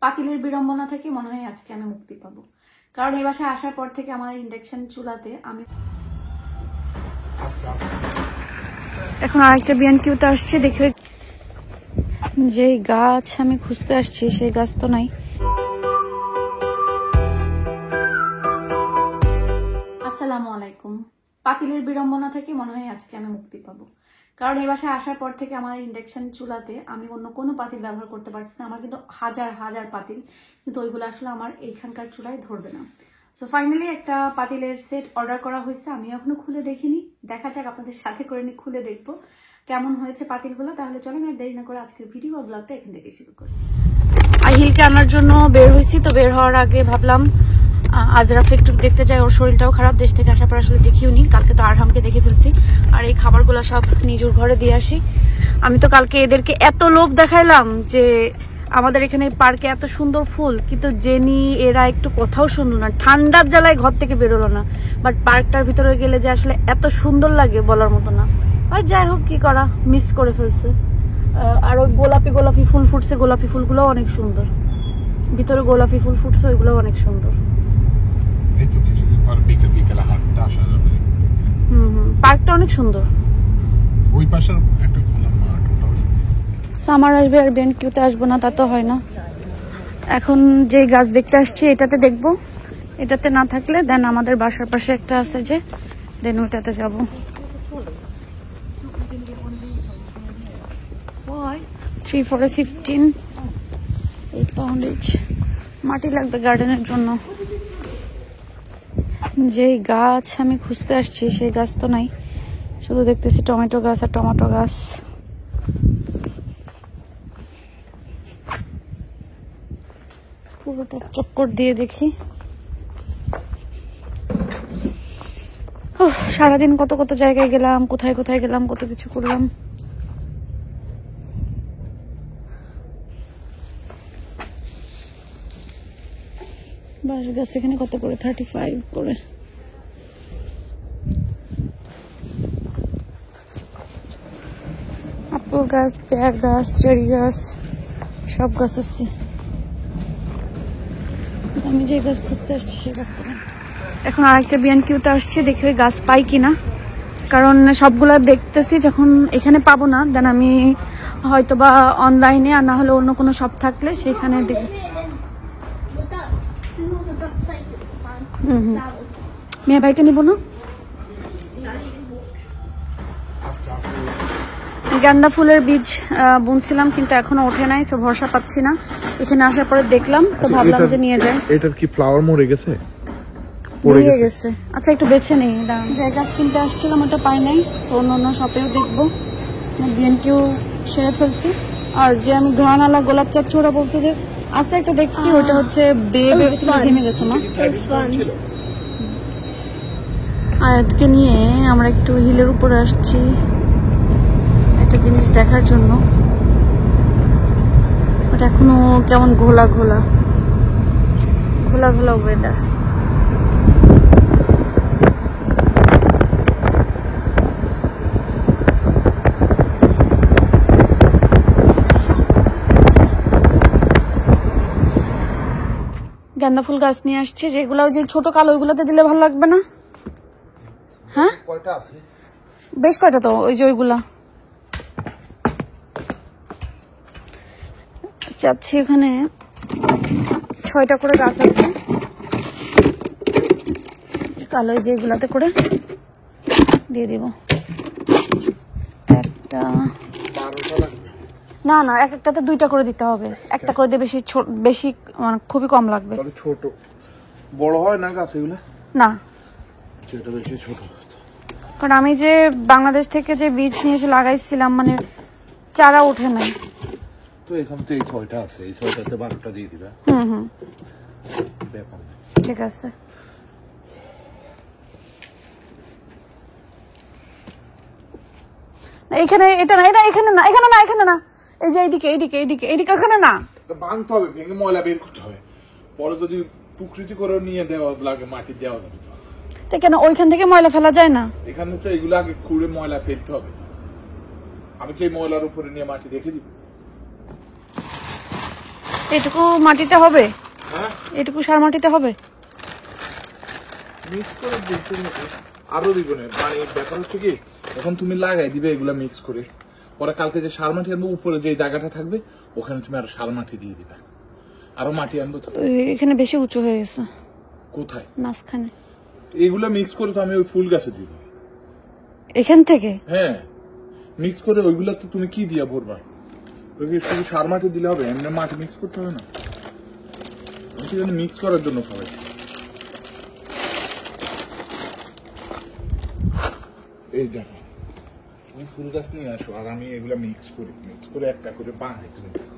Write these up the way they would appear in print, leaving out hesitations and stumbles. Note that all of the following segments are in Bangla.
পাতিলের বিড়ম্বনা থেকে মনে হয় আজকে আমি মুক্তি পাবো, কারণ এই বাসায় আসার পর থেকে আমার ইন্ডাকশন চুলাতে আমি এখন আরেকটা বিএনকিউতে আসছি। দেখে যে গাছ আমি খুঁজতে আসছি সেই গাছ তো নাই। আসসালামু আলাইকুম। পাতিলের বিড়ম্বনা থেকে মনে হয় আজকে আমি মুক্তি পাবো, কারণ এই বাসায় আসার পর থেকে আমার ইন্ডাকশন চুলাতে আমি অন্য কোনো পাতিল ব্যবহার করতে পারছি না। আমার কিন্তু হাজার হাজার পাতিল, কিন্তু ওইগুলো আসলে আমার এইখানকার চুলায় ধরবে না। সো ফাইনালি একটা পাতিলের সেট অর্ডার করা হয়েছে। আমি এখনো খুলে দেখিনি, দেখা যাক আপনাদের সাথে করে নিয়ে খুলে দেখবো কেমন হয়েছে পাতিলগুলো। তাহলে চলেন আর দেরি না করে আজকের ভিডিও বা ব্লগটা এখান থেকে শুরু করি। আহিলকে আনার জন্য বের হয়েছি, তো বের হওয়ার আগে ভাবলাম আজরাফ একটু দেখতে যাই, ওর শরীরটাও খারাপ, দেশ থেকে আসার পর আসলে দেখিও নি। কালকে তো আরহামকে দেখে ফেলছি, আর এই খাবারগুলো সব নিজের ঘরে দিয়ে আসি। আমি তো কালকে এদেরকে এত লোভ দেখাইলাম যে আমাদের এখানে পার্কে এত সুন্দর ফুল, কিন্তু জেনি এরা একটু কথাও শুনলো না, ঠান্ডার জ্বালায় ঘর থেকে বেরোলো না। বাট পার্কটার ভিতরে গেলে যে আসলে এত সুন্দর লাগে বলার মতো না। আর যাই হোক, কি করা, মিস করে ফেলছে। আর ওই গোলাপি গোলাপি ফুল ফুটছে, গোলাপি ফুলগুলো অনেক সুন্দর, ভিতরে গোলাপি ফুল ফুটছে, ওইগুলো অনেক সুন্দর। পার্কটা অনেক সুন্দর। ওই পাশের একটা খোলা মাঠ, ওটাও সামার আসবে আর বিএনকিউতে আসবো না তা তো হয় না। এখন যে গাছ দেখতে আসছি এটাতে দেখবো, এটাতে না থাকলে দেন আমাদের বাসার পাশে একটা আছে যে, দেন ওটাতে যাবো। 3 for 15 8 pound each। মাটি লাগবে গার্ডেনের জন্য। যেই গাছ আমি খুঁজতে আসছি সেই গাছ তো নাই, শুধু দেখতেছি টমেটো গাছ আর টমেটো গাছ। পুরোটা চক্কর দিয়ে দেখি। সারাদিন কত কত জায়গায় গেলাম, কোথায় কোথায় গেলাম, কত কিছু করলাম। বাঁশ গাছ এখানে কত করে? 35 করে। আপেল গাছ, পেয়ার গাছ, চেরি গাছ, সব গাছ আছে। আমি যে গাছ খুঁজতে আসছি সেই গাছ তো এখন আরেকটা বিএনকিউতে আসছি, দেখি ওই গাছ পাই কিনা। কারণ সবগুলা দেখতেছি, যখন এখানে পাবো না দেন আমি হয়তো বা অনলাইনে, আর না হলে অন্য কোনো শপ থাকলে সেইখানে দেখি। মেয়ে ভাইকে নিব না। গাঁদা ফুলের বীজ বুনছিলাম, কিন্তু এখনো ওঠে নাই, সো ভরসা পাচ্ছি না। এখানে আসার পরে দেখলাম, তো ভাবলাম যে নিয়ে যাই। এটার কি ফ্লাওয়ার মরে গেছে? পড়ে গেছে। আচ্ছা একটু বেছে নেই। যে গাছ কিনতে আসছিলাম ওটা পাই নাই, সো অন্য শপেও দেখবো। বিএনকিউ সেরে ফেলছি। আর যে আমি ঘ্রাণালা গোলাপ চাচ্ছি, ওরা বলছে যে আছে একটা দেখছি, ওটা হচ্ছে ভেঙে গেছে না। আয়াতকে নিয়ে আমরা একটু হিলের উপরে আসছি একটা জিনিস দেখার জন্য। ওটা এখনো কেমন ঘোলা ঘোলা ঘোলা ঘোলা ওয়েদার। গাঁদা ফুল গাছ নিয়ে আসছে, যেগুলো ওই যে ছোট কালো, ওইগুলোতে দিলে ভালো লাগবে না? হ্যাঁ, কয়টা আছে? বেশ কয়টা তো, ওই যে ওইগুলা চাচ্ছি। এখানে 6টা করে গাছ আছে কালো, যেগুলাতে করে দিয়ে দিব। একটা না না, এক একটাতে 2টা করে দিতে হবে, একটা করে দিয়ে বেশি বেশি মানে খুবই কম লাগবে। ছোট বড় হয় না গাছ এগুলা? না, সেটা বেশি ছোট। কারণ আমি যে বাংলাদেশ থেকে যে বীজ নিয়ে এসে লাগাইছিলাম, মানে চারা ওঠে নাই। তো এখানে তো এই 6টা আছে, এই 6টাতে 12টা দিয়ে দিবা। ব্যাপার না, ঠিক আছে। এখানে এটা না, এটা এখানে না, এখানে না, এখানে না, এই যে এইদিকে এইদিকে এইদিকে এইদিকে, ওখানে না। ভাঙতে হবে, ভেঙে ময়লা বের করতে হবে, পরে যদি প্রকৃতি করে নিয়ে দেওয়া লাগে, মাটি দেওয়া যাবে। তো কেন ওইখান থেকে ময়লা ফেলা যায় না? এখানে তো এগুলো আগে খুঁড়ে ময়লা ফেলতে হবে। আমি কি ময়লার উপরে নিয়ে মাটি রেখে দিব? এটুকু মাটিতে হবে, হ্যাঁ এটুকু সার মাটিতে হবে। মিক্স করে দিতে হবে, আরো দিব না। মানে ব্যাপার হচ্ছে কি, এখন তুমি লাগাই দিবে এগুলা মিক্স করে, পরে কালকে যে সার মাটি আনবো উপরে যে জায়গাটা থাকবে ওখানে তুমি আরো সার মাটি দিয়ে দিবে। আরো মাটি আনবো তো। এখানে বেশি উঁচু হয়ে গেছে। কোথায়? মাঝখানে। এগুলা মিক্স করে তো আমি ওই ফুল গাছে দিব। এখান থেকে? হ্যাঁ, মিক্স করে ওইগুলা তো তুমি কি দিয়া ভরবা? শুধু সার মাটি দিলে হবে? এমনি মাটি মিক্স করতে হবে না? মিক্স করার জন্য খাওয়াই। এই দেখো, তুমি ফুল গাছ নিয়ে আসো আর আমি এগুলা মিক্স করে একটা করে বানাই। তুমি দেখো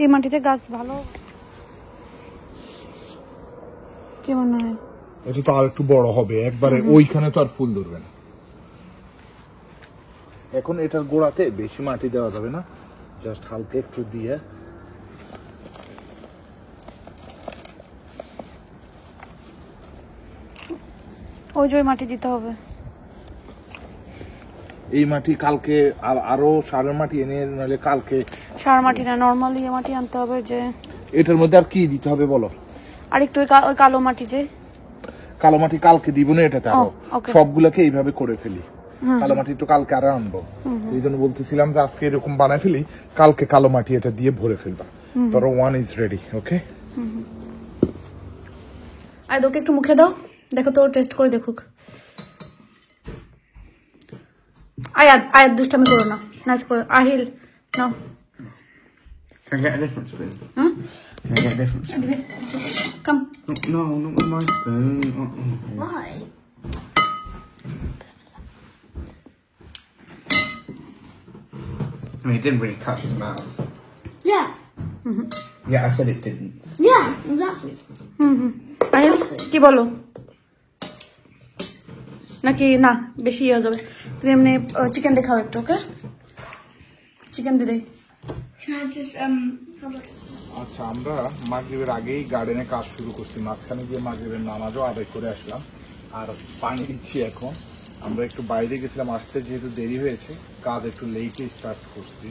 এই মাটিতে গাছ ভালো কেমন হয়? এটা তো আর একটু বড় হবে একবারে, ওইখানে তো আর ফুল ধরবে না। এখন এটার গোড়াতে বেশি মাটি দেওয়া যাবে না, জাস্ট হালকা একটু দিয়ে ওই যে মাটি দিতে হবে। এই মাটি কালকে আরো সারের মাটি এনে, নাহলে কালকে সার মাটি না, নরমালি মাটি আনতে হবে। যে এটার মধ্যে আর কি দিতে হবে বলো? আর একটু ওই কালো মাটি, যে কালো মাটি কালকে দিব না, এটাতে আরো okay. সবগুলাকে এইভাবে করে ফেলি। কালো মাটি তো কালকে আরো আনবো, এই জন্য বলতেছিলাম যে আজকে এরকম বানাই ফেলি, কালকে কালো মাটি এটা দিয়ে ভরে ফেলবা। ধরো 1 is ready, ওকে? আর ওকে একটু মুখে দাও, দেখো তো টেস্ট করে দেখুক। আয়াত দুষ্টামি করো না, নাচ করো। আহিল নাও। Can I get a different spoon? Hmm, Can I get a different spoon? Come. No, not with my spoon. Why? I mean, it didn't really touch his mouth. Yeah. Yeah, I said it didn't. Yeah, exactly. Ahil কি বলো? নাকি না বেশি ইয়ে হয়ে যাবে? তুমি এমনি চিকেন দেখাও একটু, ওকে? চিকেন দিয়ে দেই। Can I just have like আচ্ছা, আমরা মাগরিবের আগেই গার্ডেনে কাজ শুরু করছি, মাঝখানে গিয়ে মাগরিবের নামাজও আদায় করে আসলাম, আর পানি দিচ্ছি এখন। আমরা একটু বাইরে গেছিলাম, আসতে যেহেতু দেরি হয়েছে, কাজ একটু লেটে স্টার্ট করছি,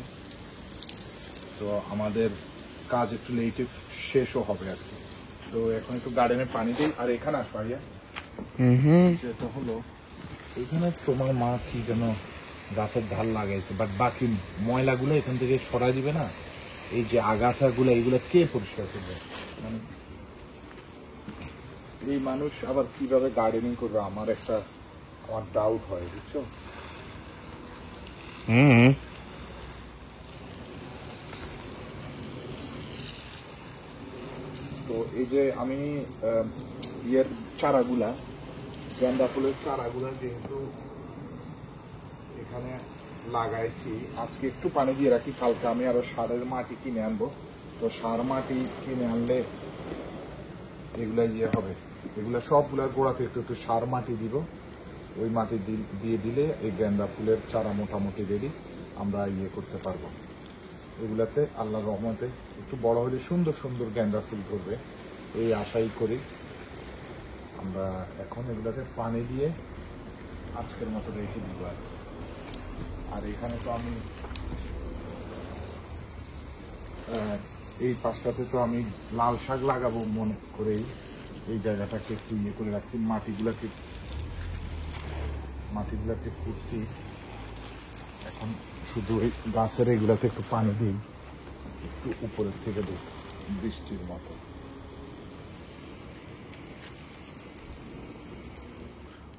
তো আমাদের কাজ একটু লেটে শেষও হবে আর কি। তো এখন একটু গার্ডেনে পানি দিই। আর এখানে আসো আইয়া, যেটা হলো এখানে তোমার মা কি যেন গাছের ঢাল লাগাইছে, বাট বাকি ময়লাগুলো এখান থেকে সরাই দিবে না। এই যে আগাছাগুলো, এগুলো কে পরিষ্কার করবে? মানে এই মানুষ আবার কিভাবে গার্ডেনিং করবে, আমার ডাউট হয়, বুঝছো? তো এই যে আমি ইয়ের চারাগুলা, গেন্দা ফুলের চারাগুলা যেহেতু এখানে লাগাইছি, আজকে একটু পানি দিয়ে রাখি, কালকে আমি আরো সারের মাটি কিনে আনবো। তো সার মাটি কিনে আনলে এগুলা ইয়ে হবে, এগুলা সবগুলার গোড়াতে একটু একটু সার মাটি দিব। ওই মাটি দিয়ে দিলে এই গেন্দা ফুলের চারা মোটামুটি রেডি, আমরা ইয়ে করতে পারবো। এগুলাতে আল্লাহর রহমতে একটু বড় হলে সুন্দর সুন্দর গেন্দা ফুল করবে, এই আশাই করি আমরা। এখন এগুলাতে পানি দিয়ে আজকের মতো রেখে দিব। আর এখানে তো আমি এই পাশটাতে তো আমি লাল শাক লাগাবো মনে করেই এই জায়গাটাকে একটু ইয়ে করে রাখছি, মাটিগুলাকে খুঁড়ছি। এখন শুধু এই গাছের এগুলাতে একটু পানি দিই, একটু উপরের থেকে দিই বৃষ্টির মতো।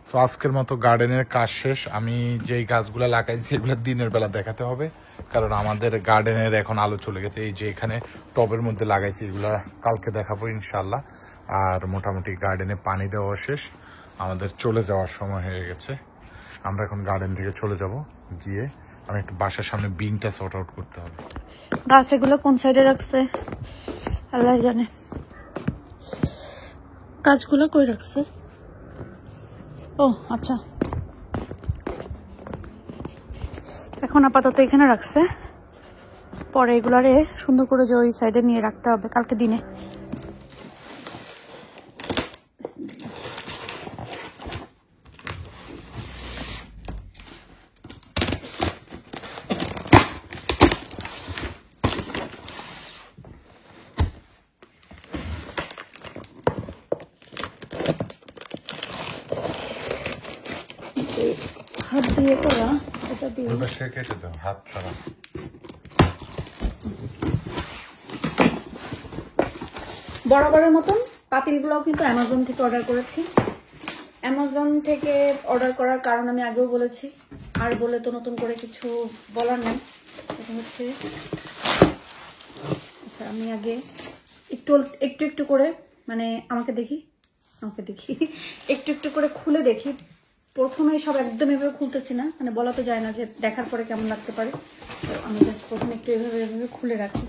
তো আজকের মতো গার্ডেনের কাজ শেষ। আমি যেই গাছগুলা লাগাইছি এগুলো দিনের বেলা দেখাতে হবে, কারণ আমাদের গার্ডেনের এখন আলো চলে গেছে। এই যে এখানে টবের মধ্যে লাগাইছি এগুলা কালকে দেখাবো ইনশাল্লাহ। আর মোটামুটি গার্ডেনে পানি দেওয়া শেষ, আমাদের চলে যাওয়ার সময় হয়ে গেছে। আমরা এখন গার্ডেন থেকে চলে যাব, গিয়ে আমি একটু বাসার সামনে বিনটা সর্ট আউট করতে হবে। গাছ এগুলো কোন সাইডে রাখছে আল্লাহ জানে। গাছগুলো কই রাখছে? ও আচ্ছা, এখন আপাতত এখানে রাখছে। পরে এগুলারে সুন্দর করে যে ওই সাইডে নিয়ে রাখতে হবে কালকে দিনে। হাত দিয়ে করা, এটা দিয়ে কেটে দাও হাত ছাড়া। বরাবরের মতন পাতিলগুলোও কিন্তু অ্যামাজন থেকে অর্ডার করেছি। অ্যামাজন থেকে অর্ডার করার কারণ আমি আগেও বলেছি, আর বলে তো নতুন করে কিছু বলার নাই। এটা হচ্ছে, আচ্ছা আমি আগে একটু একটু একটু করে, মানে আমাকে দেখি একটু একটু করে খুলে দেখি। প্রথমে সব একদম এভাবে খুলতেছি না, মানে বলা তো যায় না যে দেখার পরে কেমন লাগতে পারে। তো আমি জাস্ট প্রথমে একটু এভাবে এভাবে খুলে রাখি।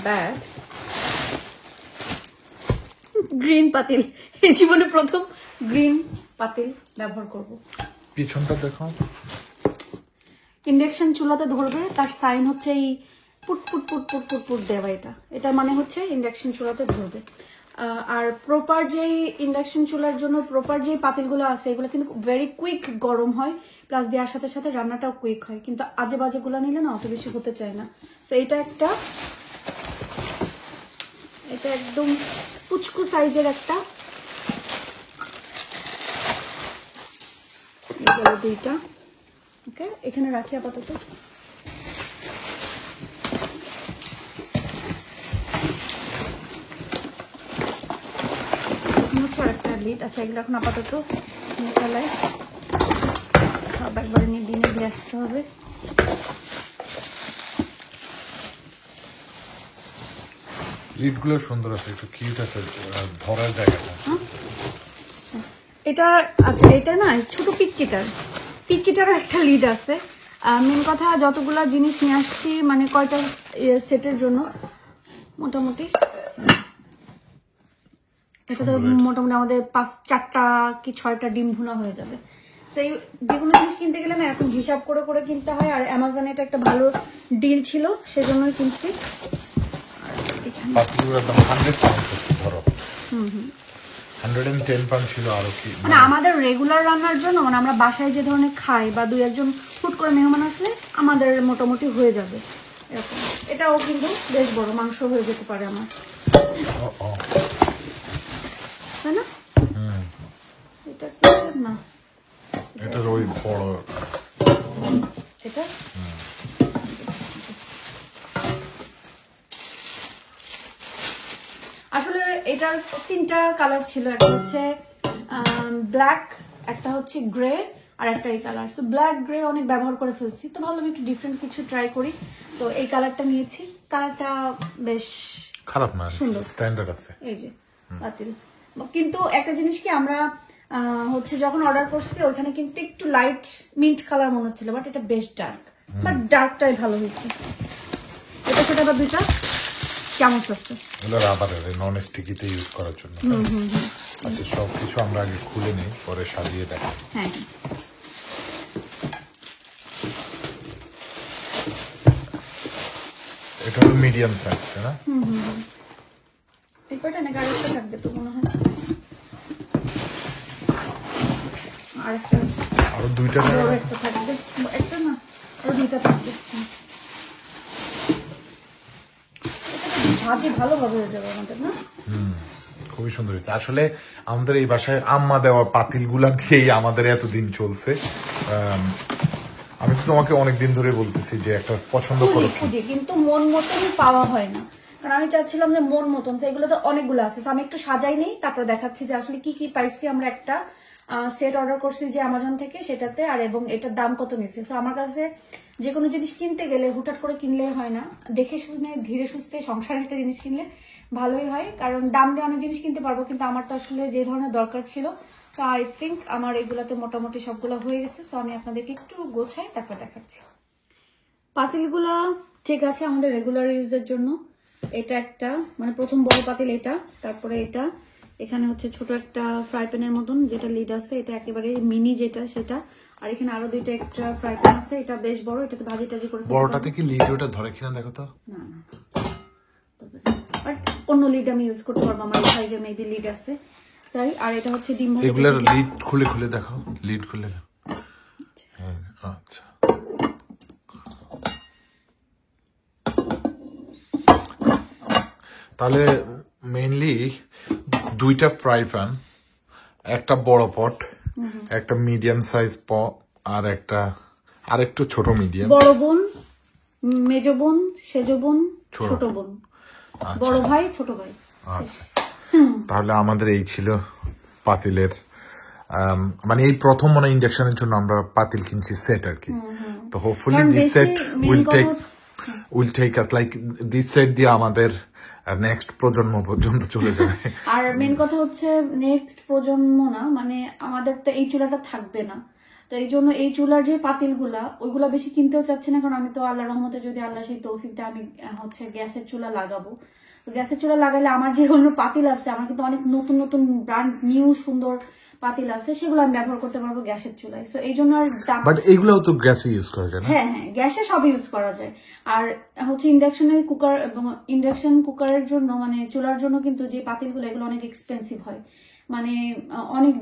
ব্যাড গ্রিন পাতিল, এই জীবনে প্রথম গ্রিন পাতিল ব্যবহার করব। পিছনটা দেখো, ইন্ডাকশন চুলাতে ধরবে তার সাইন হচ্ছে এই put put put put put put দেওয়া। এটার মানে হচ্ছে ইন্ডাকশন চুলাতে ধরবে। আর প্রপার যেই ইন্ডাকশন চুলার জন্য প্রপার যেই পাতিলগুলো আছে এগুলো কিন্তু ভেরি কুইক গরম হয়, প্লাস দেওয়ার সাথে সাথে রান্নাটাও কুইক হয়। কিন্তু আজে বাজেগুলো নিলে না অত বেশি হতে চায় না। সো এটা একদম পুচকু সাইজের একটা, এগুলো দুইটা। ওকে, এখানে রাখি আপাতত। হচ্ছে আরেকটা লিড। আচ্ছা এগুলো এখন আপাতত চালায়, সব একবারে নিয়ে দিয়ে আসতে হবে। লিডগুলো সুন্দর আছে, একটু কিউট আছে, ধরার জায়গাটা। এটা আচ্ছা, এটা না ছোট পিচ্চিটারও একটা লিড আছে। মেন কথা যতগুলা জিনিস নিয়ে আসছি, মানে কয়টা সেটের জন্য মোটামুটি, এটা তো মোটামুটি আমাদের 4টা কি 6টা ডিম ভুনা হয়ে যাবে। সেই যেগুলো জিনিস কিনতে গেলে না এখন হিসাব করে করে কিনতে হয়। আর অ্যামাজনে এটা একটা ভালো ডিল ছিল, সেজন্যই কিনছি। মানে আমাদের রেগুলার রান্নার জন্য, মানে আমরা বাসায় যে ধরনের খাই বা 2-1 হুট করে মেহমান আসলে আমাদের মোটামুটি হয়ে যাবে এরকম। এটাও কিন্তু বেশ বড়, মাংস হয়ে যেতে পারে আমার, তাই না? এটা না, এটা ওই বড়, এটা আসলে এটার 3টা কালার ছিল। একটা হচ্ছে ব্ল্যাক, একটা হচ্ছে গ্রে, আর একটা এই কালার। তো ব্ল্যাক গ্রে অনেক ব্যবহার করে ফেলছি, তো ভাবলাম একটু ডিফারেন্ট কিছু ট্রাই করি। তো এই কালারটা নিয়েছি। কালারটা বেশ খারাপ না, সুন্দর, স্ট্যান্ডার্ড আছে। এই যে পাতিল। কিন্তু একটা জিনিস কি, আমরা হচ্ছে যখন অর্ডার করছি ওইখানে কিন্তু একটু লাইট মিন্ট কালার মনে হচ্ছিল, বাট এটা বেশ ডার্ক, বাট ডার্কটাই ভালো হয়েছে। এটা সেটা বা 2টা চামচ আছে, এগুলো রাবারের, নন স্টিকিতে ইউজ করার জন্য। আচ্ছা সবকিছু আমরা আগে খুলে নিই, পরে সাজিয়ে দেখি। হ্যাঁ এটা হলো মিডিয়াম সাইজ, তাই না? এই কয়টা না গাড়িতে থাকবে তো মনে হয়। আর একটা আরো 2টা বড় একটা থাকবে, একটা না আরো 2টা থাকবে। ভাজি ভালোভাবে হয়ে যাবে আমাদের, না? খুবই সুন্দর হয়েছে। আসলে আমাদের এই বাসায় আম্মা দেওয়া পাতিল গুলা দিয়েই আমাদের এতদিন চলছে। আমি তো তোমাকে অনেকদিন ধরে বলতেছি যে একটা পছন্দ করো, খুঁজি কিন্তু মন মতনই পাওয়া হয় না। কারণ আমি চাচ্ছিলাম যে মন মতন, সেগুলো তো অনেকগুলো আছে। আমি একটু সাজাই নেই, তারপর দেখাচ্ছি যে আসলে কি কি পাইছি। আমরা একটা সেট অর্ডার করছি যে অ্যামাজন থেকে, সেটাতে, আর এবং এটার দাম কত নিচ্ছে। সো আমার কাছে যে কোনো জিনিস কিনতে গেলে হুটহাট করে কিনলে হয় না, দেখে শুনে ধীরে সুস্থে সংসারের একটা জিনিস কিনলে ভালোই হয়। কারণ দাম দিয়ে অনেক জিনিস কিনতে পারবো, কিন্তু আমার তো আসলে যে ধরনের দরকার ছিল, তো আই থিঙ্ক আমার এগুলাতে মোটামুটি সবগুলো হয়ে গেছে। সো আমি আপনাদেরকে একটু গোছাই তারপর দেখাচ্ছি। পাতিলগুলা ঠিক আছে আমাদের রেগুলার ইউজের জন্য। এটা একটা, মানে প্রথম বড় পাতিল এটা, তারপরে এটা, এখানে হচ্ছে ছোট একটা ফ্রাই প্যানের মতন যেটা লিড আছে, এটা একেবারে মিনি যেটা সেটা। আর এখানে আরো 2টা এক্সট্রা ফ্রাই প্যান আছে, এটা বেশ বড়, এটাতে ভাজি টাজি করে ফেলতে বড়টাতে পারবো। কি লিড ওটা ধরে কিনা দেখো তো। না না, বাট অন্য লিড আমি ইউজ করতে পারবো, আমার সাইজে মেবি লিড আছে তাই। আর এটা হচ্ছে ডিম ভাজি। এগুলার লিড খুলে খুলে দেখো, লিড খুলে দেখো। হ্যাঁ, আচ্ছা। তাহলে মেইনলি 2টা ফ্রাই প্যান, একটা বড় পট, একটা মিডিয়াম সাইজ পট, আর একটা আরেকটু ছোট মিডিয়াম। বড় বোন, মেজ বোন, সেজ বোন, ছোট। ছোট বোন, বড় ভাই, ছোট ভাই। আচ্ছা, তাহলে আমাদের এই ছিল পাতিলের মানে এই প্রথম মনে ইন্ডাকশনের জন্য আমরা পাতিল কিনছি সেট আর কি। তো হোপফুলি কারণ দিস বেশি সেট main উইল কথা take us like this set দিয়ে আমাদের নেক্সট প্রজন্ম পর্যন্ত চলে যাবে। আর মেন কথা হচ্ছে নেক্সট প্রজন্ম না, মানে আমাদের তো এই চুলাটা থাকবে না, তো এই জন্য এই চুলার যে পাতিলগুলা ওইগুলা বেশি কিনতেও চাচ্ছি না, কারণ আমি তো আল্লাহ রহমতে যদি আল্লাহ সেই তৌফিক দেয় আমি হচ্ছে গ্যাসের চুলা লাগাবো। তো গ্যাসের চুলা লাগালে আমার যে অন্য পাতিল আছে, আমার কিন্তু অনেক নতুন নতুন ব্র্যান্ড নিউ সুন্দর পাতিল আছে, সেগুলো আমি ব্যবহার করতে পারবো গ্যাসের চুলায়। তো এই জন্য আর দাম, বাট এগুলোও তো গ্যাসে ইউজ করা যায় না? হ্যাঁ হ্যাঁ, গ্যাসে সব ইউজ করা যায়। আর হচ্ছে ইন্ডাকশনের কুকার এবং ইন্ডাকশন কুকারের জন্য মানে চুলার জন্য কিন্তু যে পাতিলগুলো এগুলো অনেক এক্সপেন্সিভ হয়, মানে অনেক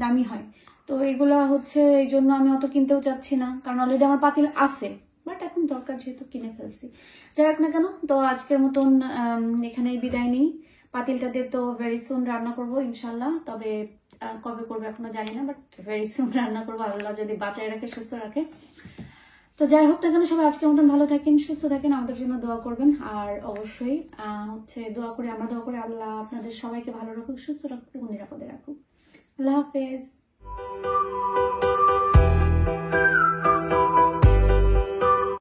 দামি হয়। তো এগুলা হচ্ছে এই জন্য আমি অত কিনতেও চাচ্ছি না, কারণ অলরেডি আমার পাতিল আছে, বাট এখন দরকার যেহেতু কিনে ফেলছি। যাই হোক না কেন, তো আজকের মতন এখানেই বিদায় নিই। পাতিলটাতে তো ভেরি সুন রান্না করবো ইনশাল্লাহ, তবে কবে করবো এখনো জানি না, বাট ভেরি সুন রান্না করবো, আল্লাহ যদি বাঁচায় রাখে, সুস্থ রাখে। তো যাই হোক না কেন, সবাই আজকের মতন ভালো থাকেন, সুস্থ থাকেন, আমাদের জন্য দোয়া করবেন। আর অবশ্যই হচ্ছে আমরা দোয়া করি আল্লাহ আপনাদের সবাইকে ভালো রাখুক, সুস্থ রাখুক এবং নিরাপদে রাখুক। আল্লাহ হাফেজ।